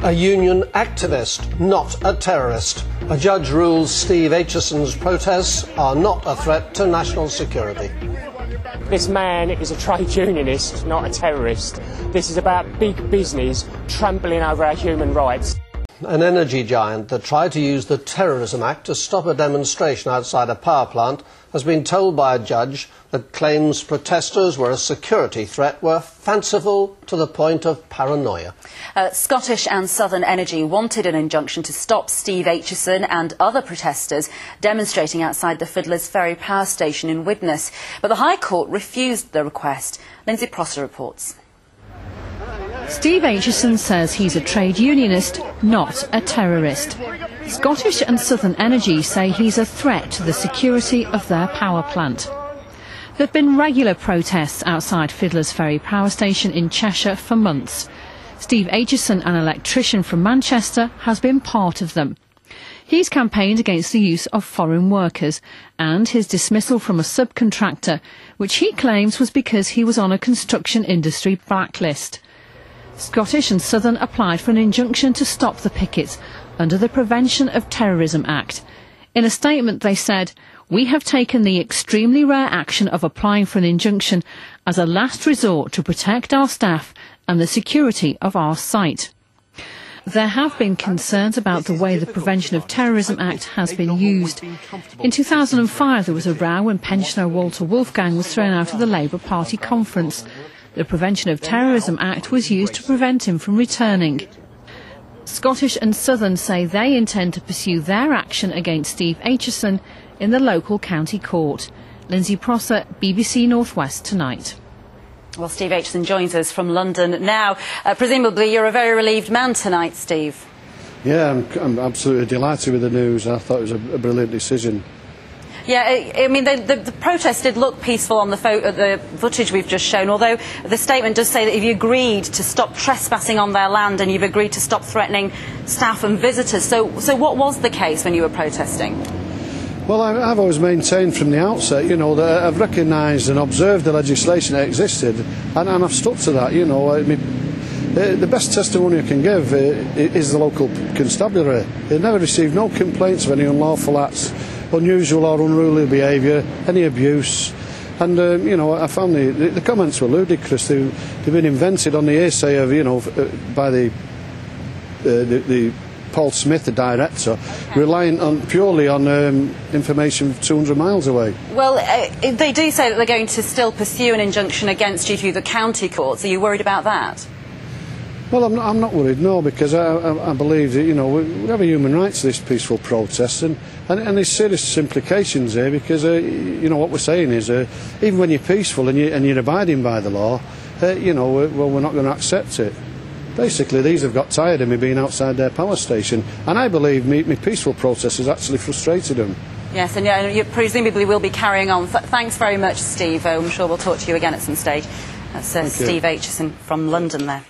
A union activist, not a terrorist. A judge rules Steve Acheson's protests are not a threat to national security. This man is a trade unionist, not a terrorist. This is about big business trampling over our human rights. An energy giant that tried to use the Terrorism Act to stop a demonstration outside a power plant has been told by a judge that claims protesters were a security threat were fanciful to the point of paranoia. Scottish and Southern Energy wanted an injunction to stop Steve Acheson and other protesters demonstrating outside the Fiddler's Ferry power station in Widnes, but the High Court refused the request. Lindsay Prosser reports. Steve Acheson says he's a trade unionist, not a terrorist. Scottish and Southern Energy say he's a threat to the security of their power plant. There have been regular protests outside Fiddler's Ferry power station in Cheshire for months. Steve Acheson, an electrician from Manchester, has been part of them. He's campaigned against the use of foreign workers and his dismissal from a subcontractor, which he claims was because he was on a construction industry blacklist. Scottish and Southern applied for an injunction to stop the pickets under the Prevention of Terrorism Act. In a statement they said, "We have taken the extremely rare action of applying for an injunction as a last resort to protect our staff and the security of our site." There have been concerns about the way the Prevention of Terrorism Act has been used. In 2005 there was a row when pensioner Walter Wolfgang was thrown out of the Labour Party conference. The Prevention of Terrorism Act was used to prevent him from returning. Scottish and Southern say they intend to pursue their action against Steve Acheson in the local county court. Lindsay Prosser, BBC North West Tonight. Well, Steve Acheson joins us from London now. Presumably you're a very relieved man tonight, Steve. Yeah, I'm absolutely delighted with the news. I thought it was a brilliant decision. Yeah, I mean, the protest did look peaceful on the footage we've just shown, although the statement does say that if you agreed to stop trespassing on their land and you've agreed to stop threatening staff and visitors. So what was the case when you were protesting? Well, I've always maintained from the outset, you know, that I've recognised and observed the legislation that existed, and I've stuck to that, you know. I mean, the best testimony I can give is the local constabulary. They never received no complaints of any unlawful acts, unusual or unruly behaviour, any abuse. And, you know, I found the comments were ludicrous. They've been invented on the hearsay of, you know, by the Paul Smith, the director, relying purely on information 200 miles away. Well, they do say that they're going to still pursue an injunction against you through the county courts. Are you worried about that? Well, I'm not worried, no, because I believe that, you know, we have a human right to this peaceful protest, and there's serious implications here, because, you know, what we're saying is, even when you're peaceful and you're abiding by the law, you know, well, we're not going to accept it. Basically, these have got tired of me being outside their power station, and I believe me peaceful protest has actually frustrated them. Yes, and yeah, you presumably will be carrying on. Thanks very much, Steve. I'm sure we'll talk to you again at some stage. That's Steve Acheson from London there.